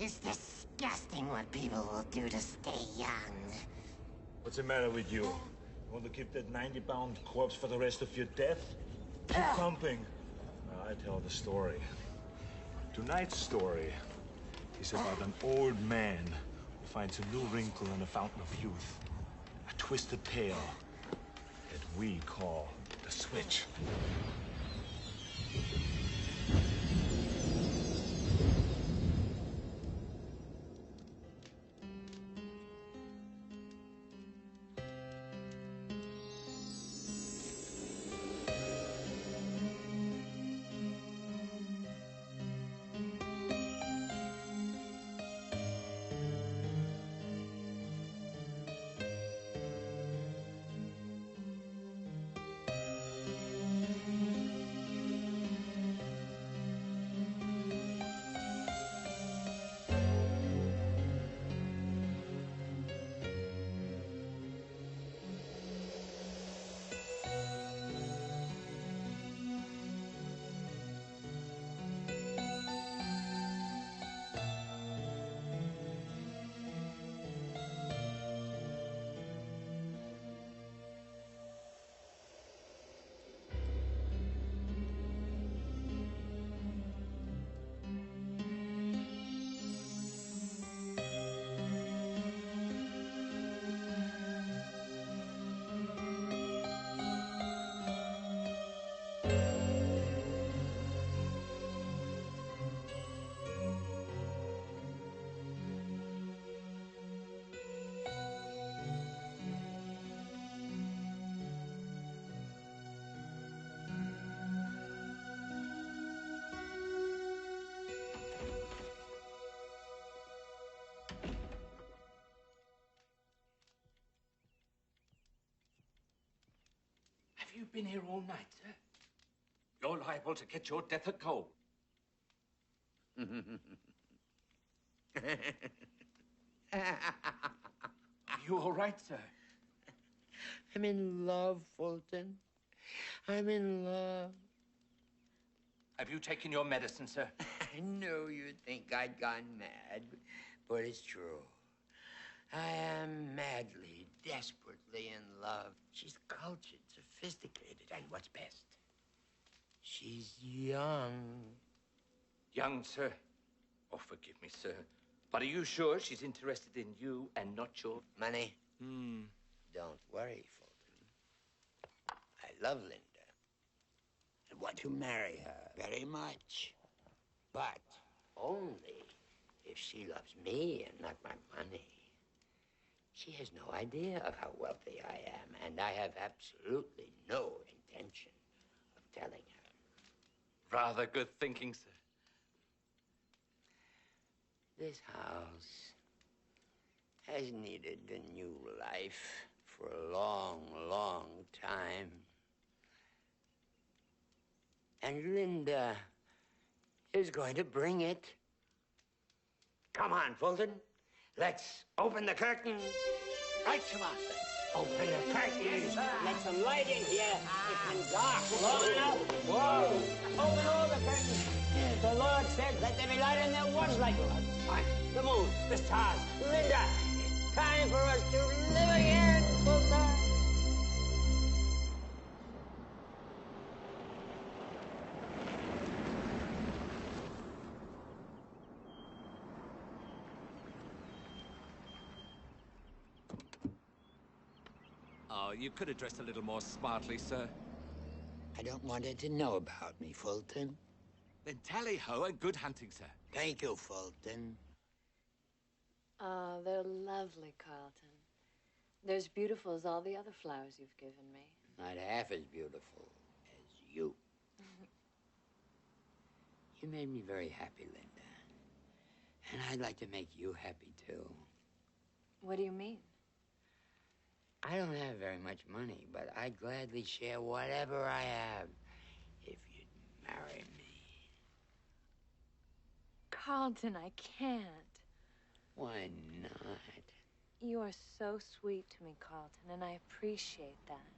It's disgusting what people will do to stay young. What's the matter with you? You want to keep that 90-pound corpse for the rest of your death? Keep pumping. Now I tell the story. Tonight's story is about an old man who finds a new wrinkle in the fountain of youth. A twisted tale that we call the switch. Have you been here all night, sir? You're liable to get your death of cold. Are you all right, sir? I'm in love, Fulton. I'm in love. Have you taken your medicine, sir? I know you think I'd gone mad, but it's true. I am madly, desperately in love. She's cultured, sophisticated, and what's best, she's young. Young, sir? Oh, forgive me, sir. But are you sure she's interested in you and not your... Money? Don't worry, Fulton. I love Linda and want to marry her very much. But only if she loves me and not my money. She has no idea of how wealthy I am, and I have absolutely no intention of telling her. Rather good thinking, sir. This house has needed a new life for a long, long time. And Linda is going to bring it. Come on, Fulton. Let's open the curtain. Right, Shabbat. Open the curtain. Yes, let some light in here. It's been dark long enough. Whoa. Open all the curtains. The Lord said, let there be light, and there was light. The moon, the stars, Linda. It's time for us to live again, Fulton. Oh, you could have dressed a little more smartly, sir. I don't want her to know about me, Fulton. Then tally-ho and good hunting, sir. Thank you, Fulton. Oh, they're lovely, Carlton. They're as beautiful as all the other flowers you've given me. Not half as beautiful as you. You made me very happy, Linda. And I'd like to make you happy, too. What do you mean? I don't have very much money, but I'd gladly share whatever I have if you'd marry me. Carlton, I can't. Why not? You are so sweet to me, Carlton, and I appreciate that.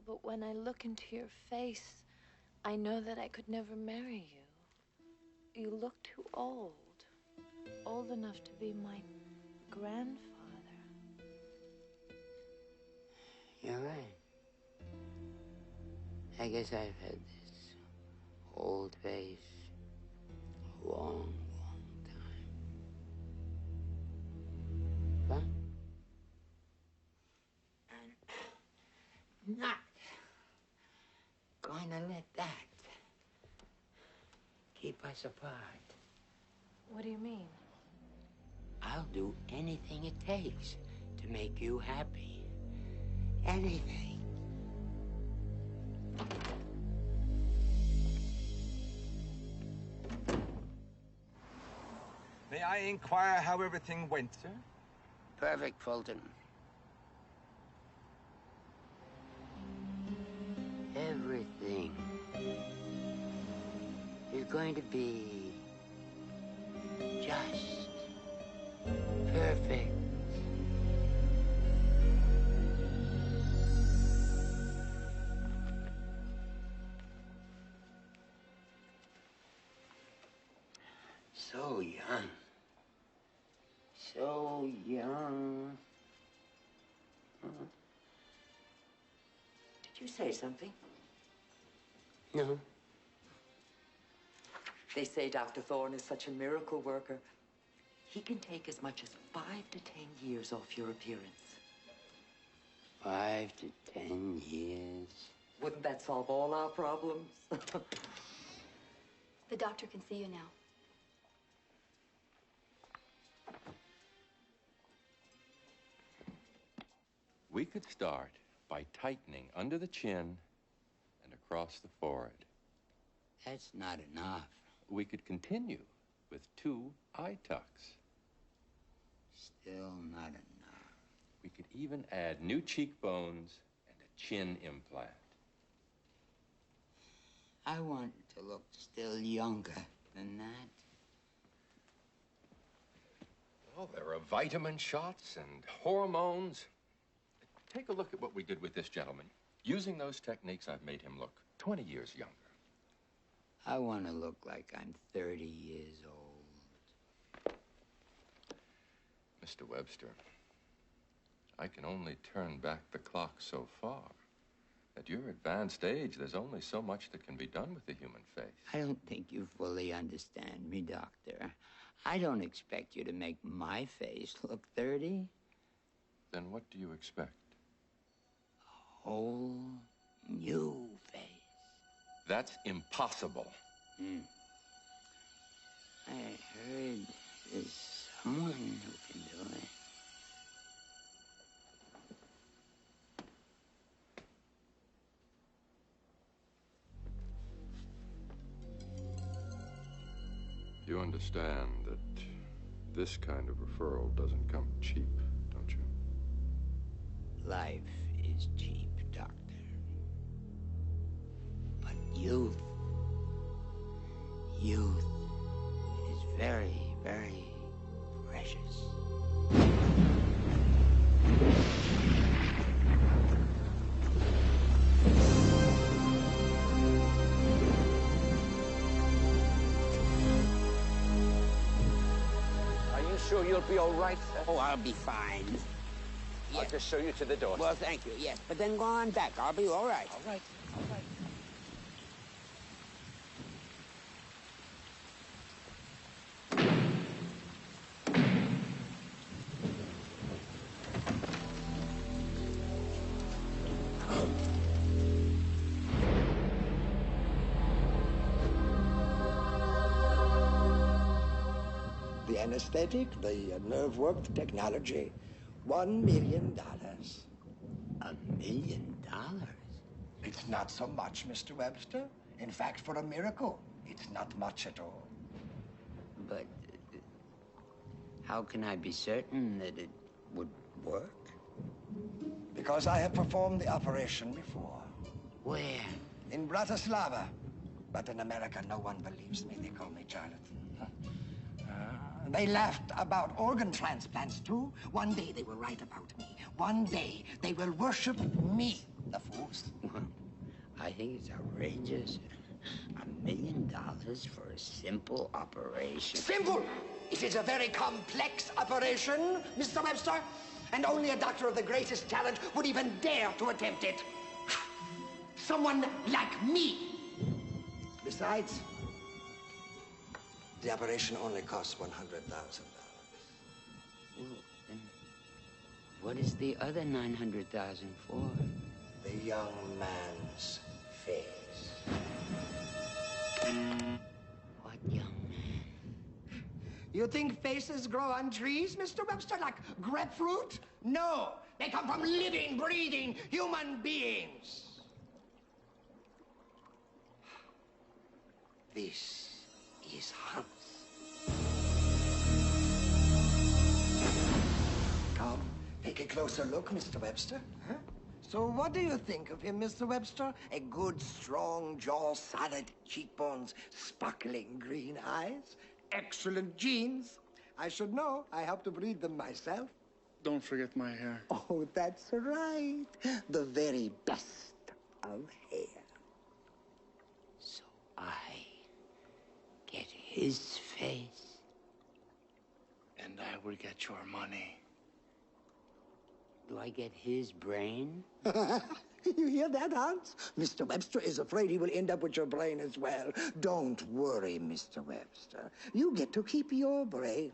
But when I look into your face, I know that I could never marry you. You look too old. old enough to be my grandfather. You're right. I guess I've had this old face a long, long time. But I'm not going to let that keep us apart. What do you mean? I'll do anything it takes to make you happy. Anything. May I inquire how everything went, sir? Perfect, Fulton. Everything is going to be just perfect. So young. So young. Did you say something? No. They say Dr. Thorne is such a miracle worker. He can take as much as 5 to 10 years off your appearance. 5 to 10 years. Wouldn't that solve all our problems? The doctor can see you now. We could start by tightening under the chin and across the forehead. That's not enough. We could continue with 2 eye tucks. Still not enough. We could even add new cheekbones and a chin implant. I want to look still younger than that. Well, there are vitamin shots and hormones. Take a look at what we did with this gentleman. Using those techniques, I've made him look 20 years younger. I want to look like I'm 30 years old. Mr. Webster, I can only turn back the clock so far. At your advanced age, there's only so much that can be done with the human face. I don't think you fully understand me, Doctor. I don't expect you to make my face look 30. Then what do you expect? A whole new face. That's impossible. I heard there's someone who can do it. You understand that this kind of referral doesn't come cheap, don't you? Life is cheap, Doctor. But youth is very, very precious. Are you sure you'll be all right, sir? Oh, I'll be fine. I'll Yes. just show you to the door. Well, thank you, yes. But then go on back. I'll be all right. All right, all right. The anesthetic, the nerve work, the technology, $1 million. $1 million? It's not so much, Mr. Webster. In fact, for a miracle, it's not much at all. But how can I be certain that it would work? Because I have performed the operation before. Where? In Bratislava. But in America, no one believes me. They call me charlatan. They laughed about organ transplants, too. One day they were right about me. One day they will worship me, the fools. Well, I think it's outrageous. $1 million for a simple operation. Simple! It is a very complex operation, Mr. Webster, and only a doctor of the greatest talent would even dare to attempt it. Someone like me. Besides, the operation only costs $100,000. Well, then what is the other $900,000 for? The young man's face. What young man? You think faces grow on trees, Mr. Webster, like grapefruit? No, they come from living, breathing human beings. This is Hans. Come, take a closer look, Mr. Webster. Huh? So what do you think of him, Mr. Webster? A good, strong jaw, solid cheekbones, sparkling green eyes, excellent genes. I should know. I helped to breed them myself. Don't forget my hair. Oh, that's right. The very best of hair. So I get his face. And I will get your money. Do I get his brain? You hear that, Hans? Mr. Webster is afraid he will end up with your brain as well. Don't worry, Mr. Webster. You get to keep your brain.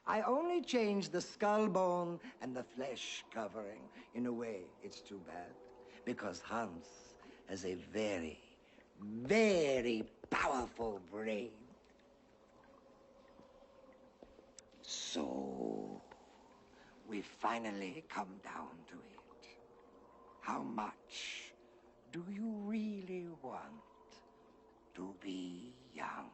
I only changed the skull bone and the flesh covering. In a way, it's too bad, because Hans has a very, very powerful brain. So, we finally come down to it. How much do you really want to be young?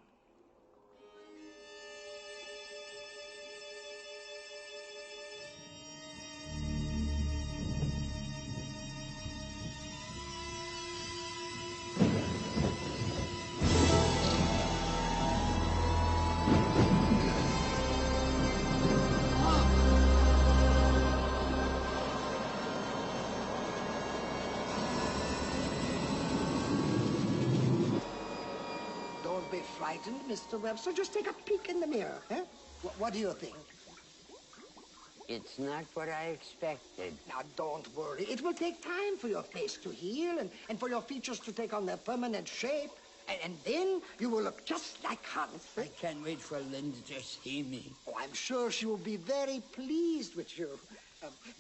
Don't be frightened, Mr. Webster. Just take a peek in the mirror, huh? What do you think? It's not what I expected. Now, don't worry. It will take time for your face to heal and for your features to take on their permanent shape. And then you will look just like Hans. I can't wait for Linda to see me. Oh, I'm sure she will be very pleased with you.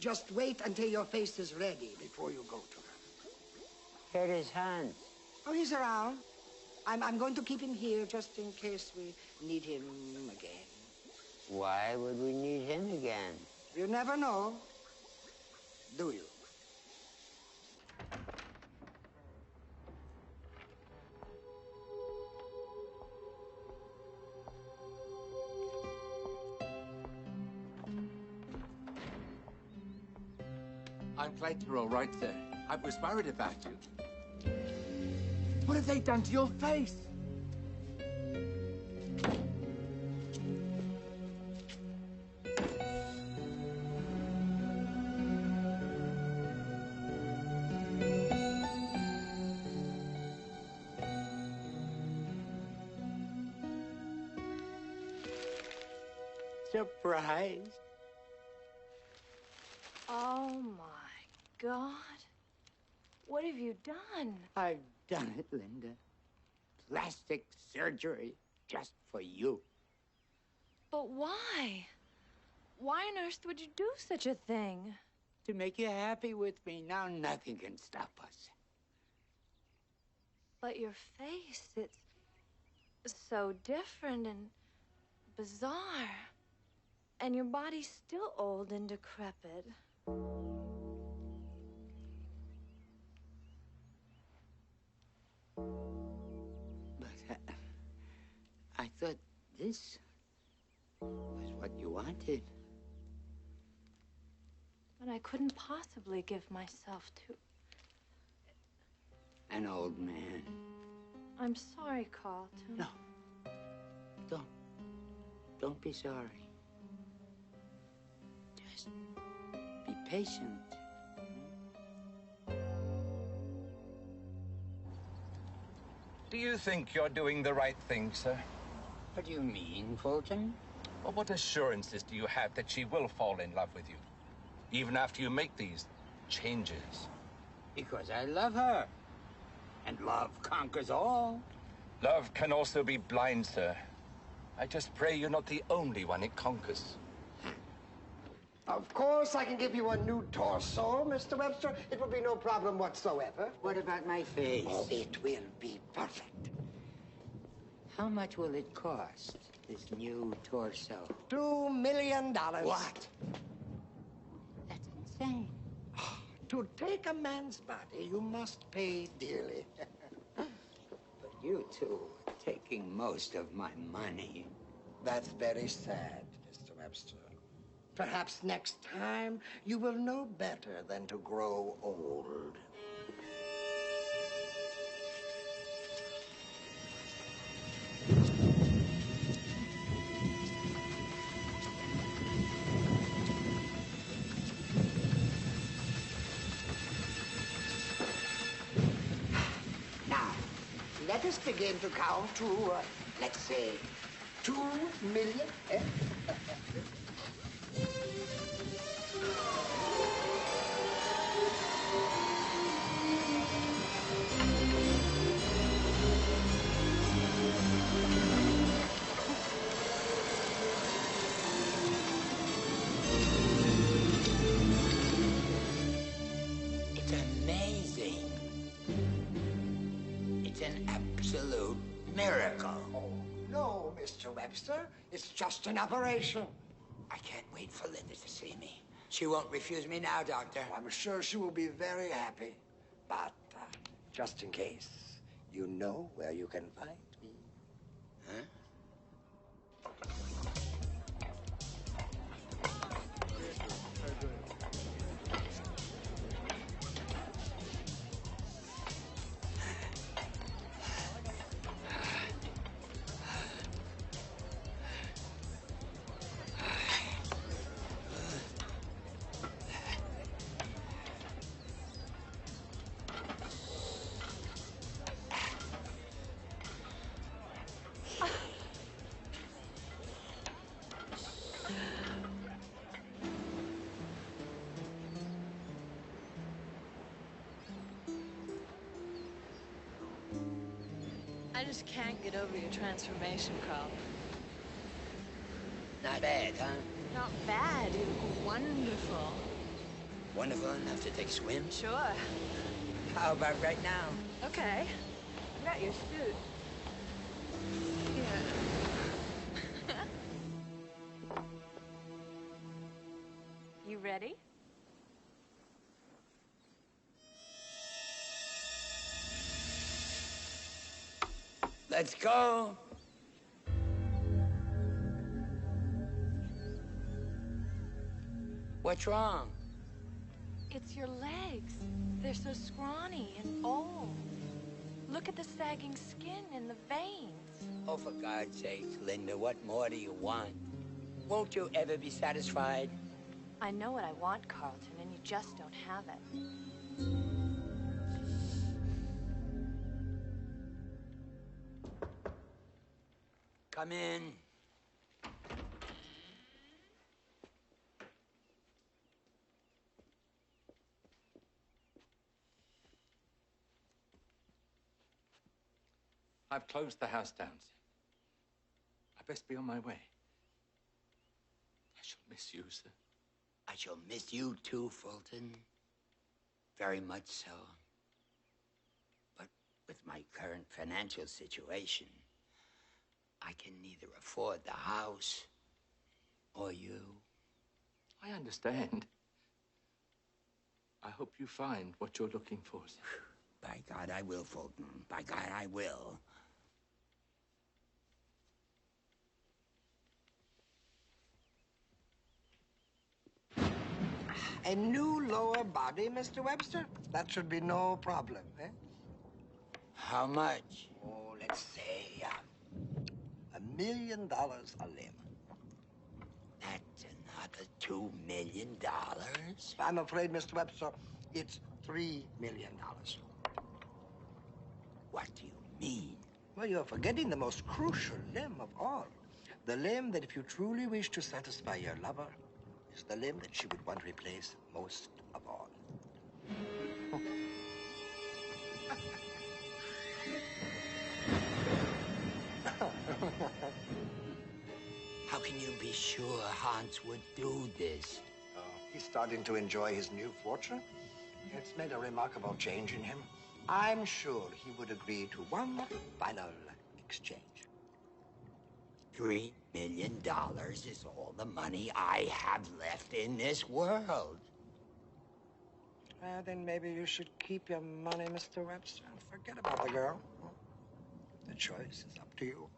Just wait until your face is ready before you go to her. Where is Hans? Oh, he's around. I'm going to keep him here just in case we need him again. Why would we need him again? You never know, do you? I'm Flight Hero right there. I was worried about you. What have they done to your face? Surprise. Oh, my God. What have you done? I've done it, Linda. Plastic surgery just for you. But why? Why on earth would you do such a thing? To make you happy with me. Now nothing can stop us. But your face, it's so different and bizarre. And your body's still old and decrepit. But I thought this was what you wanted. But I couldn't possibly give myself to... An old man. I'm sorry, Carlton. No. Don't be sorry. Just be patient. Do you think you're doing the right thing, sir? What do you mean, Fulton? Well, what assurances do you have that she will fall in love with you, even after you make these changes? Because I love her. And love conquers all. Love can also be blind, sir. I just pray you're not the only one it conquers. Of course, I can give you a new torso, Mr. Webster. It will be no problem whatsoever. What about my face? Oh, it will be perfect. How much will it cost, this new torso? $2 million. What? That's insane. To take a man's body, you must pay dearly. But you two are taking most of my money. That's very sad, Mr. Webster. Perhaps next time you will know better than to grow old. Now, let us begin to count to, let's say, 2 million. Eh? It's amazing. It's an absolute miracle. Oh, no, Mr. Webster. It's just an operation. I can't wait for Linda to see me. She won't refuse me now, Doctor. I'm sure she will be very happy. But just in case, you know where you can find me. Huh? I just can't get over your transformation, Carl. Not bad, huh? Not bad. You're wonderful. Wonderful enough to take swims? Sure. How about right now? Okay. I got your suit. Here. You ready? Let's go. What's wrong? It's your legs. They're so scrawny and old. Look at the sagging skin and the veins. Oh, for God's sake, Linda, what more do you want? Won't you ever be satisfied? I know what I want, Carlton, and you just don't have it. Come in. I've closed the house down, sir. I best be on my way. I shall miss you, sir. I shall miss you too, Fulton. Very much so. But with my current financial situation, I can neither afford the house or you. I understand. I hope you find what you're looking for, sir. By God, I will, Fulton. By God, I will. A new lower body, Mr. Webster? That should be no problem, eh? How much? Oh, let's say $1 million a limb. That's another $2 million? I'm afraid, Mr. Webster, it's $3 million. What do you mean? Well, you're forgetting the most crucial limb of all. The limb that, if you truly wish to satisfy your lover, is the limb that she would want to replace most of all. How can you be sure Hans would do this? Oh, he's starting to enjoy his new fortune. It's made a remarkable change in him. I'm sure he would agree to one final exchange. $3 million is all the money I have left in this world. Well, then maybe you should keep your money, Mr. Webster, and forget about the girl. The choice is up to you.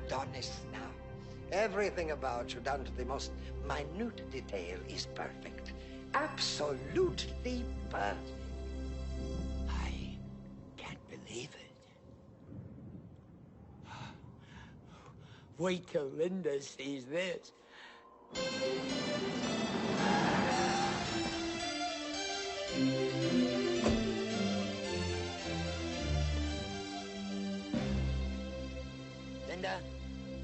Adonis now. Everything about you, down to the most minute detail, is perfect. Absolutely perfect. I can't believe it. Wait till Linda sees this. Linda?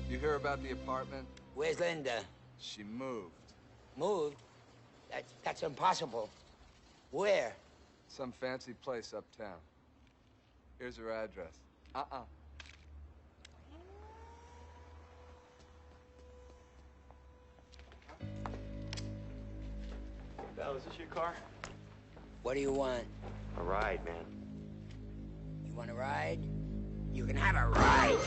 You hear about the apartment? Where's Linda? She moved. Moved? That's impossible. Where? Some fancy place uptown. Here's her address. Val, is this your car? What do you want? A ride, man. You want a ride? You can have a ride.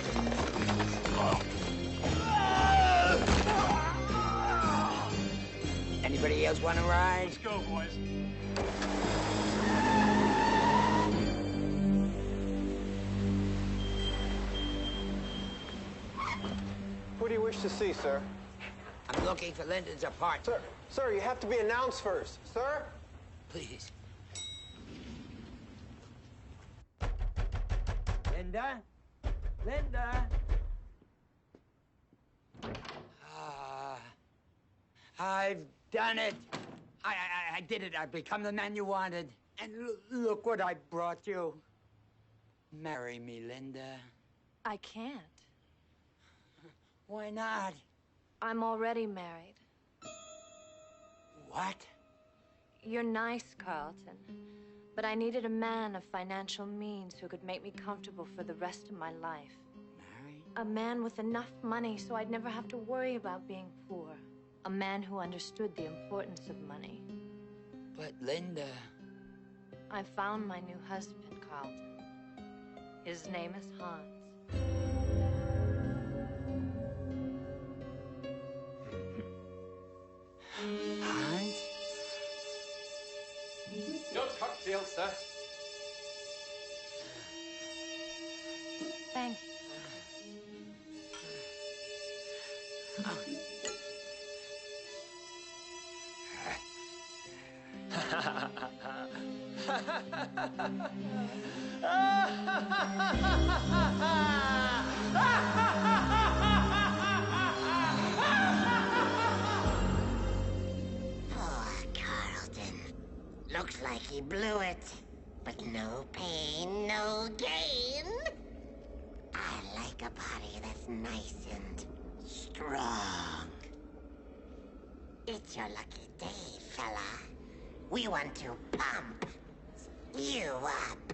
Anybody else want a ride? Let's go, boys. Who do you wish to see, sir? I'm looking for Linda's apartment. Sir, you have to be announced first. Sir? Please. Linda? Linda? I've done it. I did it. I've become the man you wanted. And look what I brought you. Marry me, Linda. I can't. Why not? I'm already married. What? You're nice, Carlton. But I needed a man of financial means who could make me comfortable for the rest of my life. Married? A man with enough money so I'd never have to worry about being poor. A man who understood the importance of money. But Linda... I found my new husband, Carlton. His name is Hans. Hans? Your cocktail, sir. Thank you. Poor Carlton. Looks like he blew it. But no pain, no gain. I like a body that's nice and strong. It's your lucky day, fella. We want to pump you up.